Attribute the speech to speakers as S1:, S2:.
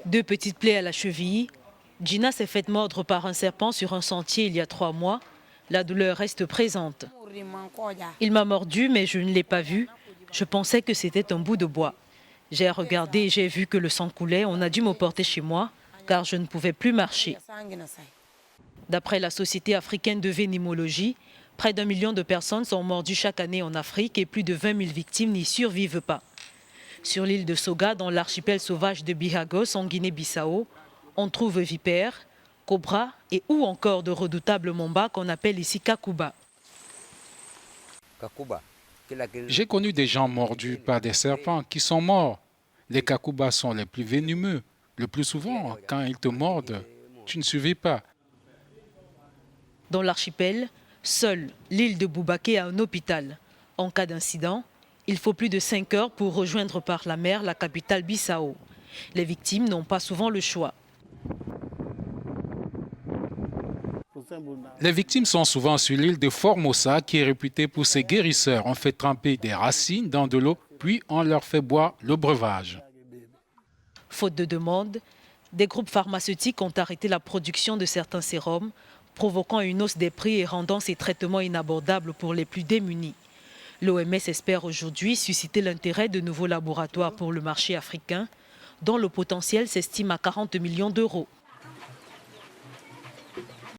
S1: 2 petites plaies à la cheville. Gina s'est faite mordre par un serpent sur un sentier il y a 3 mois. La douleur reste présente. Il m'a mordu, mais je ne l'ai pas vu. Je pensais que c'était un bout de bois. J'ai regardé et j'ai vu que le sang coulait. On a dû me porter chez moi, car je ne pouvais plus marcher. D'après la Société africaine de vénémologie, près d'1 million de personnes sont mordues chaque année en Afrique et plus de 20 000 victimes n'y survivent pas. Sur l'île de Soga, dans l'archipel sauvage de Bihagos, en Guinée-Bissau, on trouve vipères, cobras et ou encore de redoutables mambas qu'on appelle ici kakuba.
S2: J'ai connu des gens mordus par des serpents qui sont morts. Les kakubas sont les plus venimeux. Le plus souvent, quand ils te mordent, tu ne survis pas.
S1: Dans l'archipel, seule l'île de Boubaké a un hôpital. En cas d'incident, il faut plus de 5 heures pour rejoindre par la mer la capitale Bissau. Les victimes n'ont pas souvent le choix.
S2: Les victimes sont souvent sur l'île de Formosa qui est réputée pour ses guérisseurs. On fait tremper des racines dans de l'eau, puis on leur fait boire le breuvage.
S1: Faute de demande, des groupes pharmaceutiques ont arrêté la production de certains sérums, provoquant une hausse des prix et rendant ces traitements inabordables pour les plus démunis. L'OMS espère aujourd'hui susciter l'intérêt de nouveaux laboratoires pour le marché africain, dont le potentiel s'estime à 40 millions d'euros.